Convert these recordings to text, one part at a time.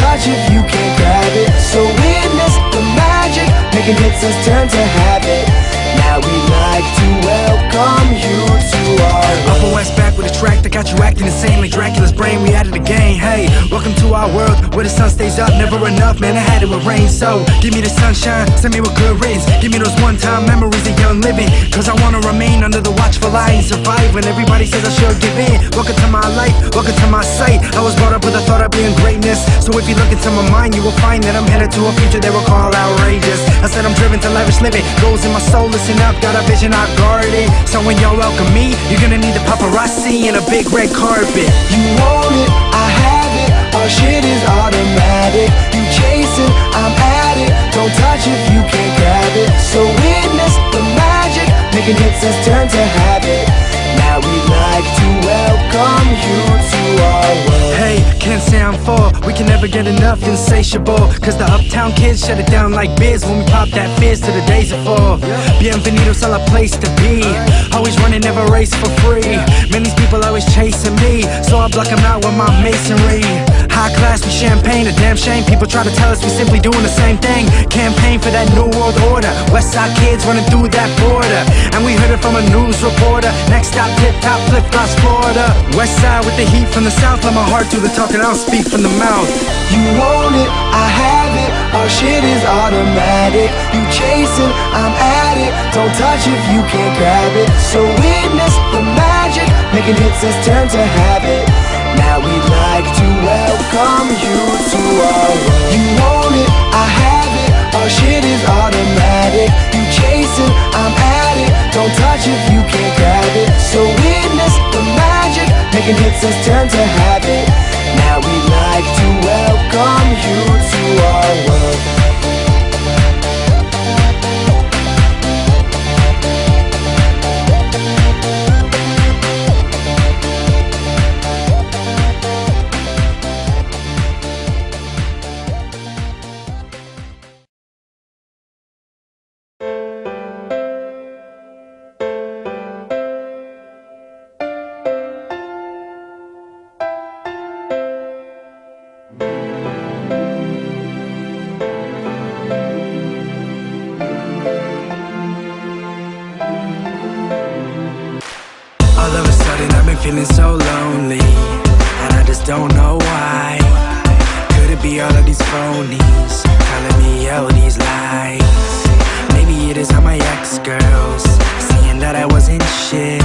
touch if you can't grab it. So witness the magic, making hits has turned to habit. Now we'd like to welcome you to our world. Up and West back with a track that got you acting insane like Dracula's brain. We added a game. Hey, welcome to our world where the sun stays up, never enough. Man, I had it with rain, so give me the sunshine, send me with good riddance. Give me those one-time memories of young living, cause I wanna remain under the watchful eye and survive when everybody says I should give in. Welcome to my life, welcome to my sight. I was brought up with the thought of being greatness, so if you look into my mind, you will find that I'm headed to a future they will call outrageous. I said I'm driven to lavish living, goals in my soul, listen up, got a vision, I guard it. So when y'all welcome me, you're gonna need the paparazzi and a big red carpet. You want it, I have it, our shit is automatic. You chase it, I'm at it, don't touch if you can't grab it. So witness the magic, making hits has turned to habit. Now we'd like to welcome you to our world. Hey, can't say I'm full, we can never get enough, insatiable. Cause the uptown kids shut it down like biz when we pop that fizz to the days are full. Bienvenidos a la place to be, always running, never race for free. Man, these people always chasing me, so I block them out with my masonry. High class with champagne, a damn shame people try to tell us we simply doing the same thing. Campaign for that new world order, West Side kids running through that border, and we heard it from a news reporter. Next stop, tip top, flip flops, Florida. West Side with the heat from the south, let my heart do the talking, I'll speak from the mouth. You want it, I have it, our shit is automatic. You chase it, I'm at it, don't touch if you can't grab it. So witness the magic, making hits has turned to habit. Now we'd like to welcome you to our world. You want it, I have it, our shit is automatic. You chase it, I'm at it, don't touch if you can't grab it. So witness the magic, making hits has turned to habit. Now we'd like to welcome you to our world. All of a sudden I've been feeling so lonely, and I just don't know why. Could it be all of these phonies telling me all these lies? Maybe it is all my ex-girls saying that I wasn't shit,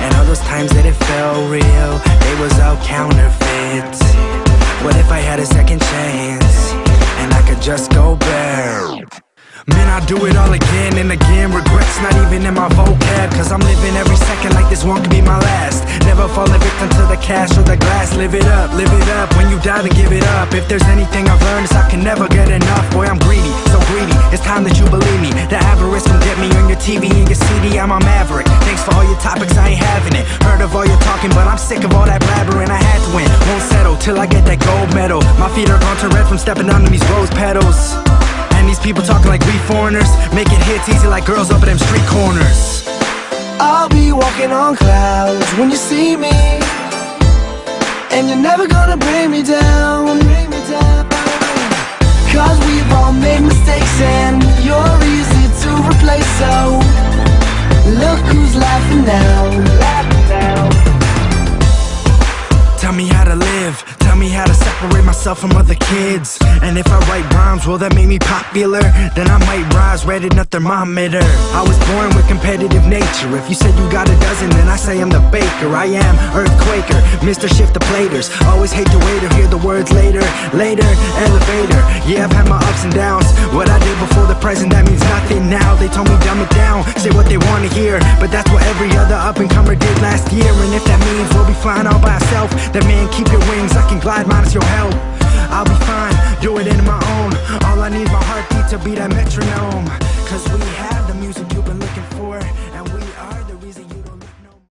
and all those times that it felt real, they was all counterfeits. What if I had a second chance, and I could just go bare? Man, I do it all again and again. Regrets not even in my vocab, cause I'm living every second like this one could be my last. Never fall a victim to the cash or the glass. Live it up, when you die then give it up. If there's anything I've learned, it's I can never get enough. Boy, I'm greedy, so greedy, it's time that you believe me. The avarice can get me on your TV and your CD, I'm a maverick. Thanks for all your topics, I ain't having it. Heard of all your talking, but I'm sick of all that blabbering. I had to win, won't settle till I get that gold medal. My feet are gone to red from stepping on these rose petals. And these people talking like we foreigners, making hits easy like girls up at them street corners. I'll be walking on clouds when you see me, and you're never gonna bring me down. Cause we've all made mistakes and you're easy to replace. So look who's laughing now. Tell me how to live, tell me how to separate myself from other kids. And if I write rhymes, will that make me popular? Then I might rise, rated a thermometer. I was born with competitive nature. If you said you got a dozen, then I say I'm the baker. I am Earthquaker, Mr. Shift the Platers. Always hate to wait or hear the words later. Later, elevator. Yeah, I've had my ups and downs. What I did before the present, that means nothing now. They told me dumb it down, say what they wanna hear, but that's what every other up-and-comer did last year. And if that means we'll be flying all by ourselves, then man, keep your wings, I can glide minus your help. I'll be fine, do it in my own. All I need is my heartbeat to be that metronome, cause we have the music.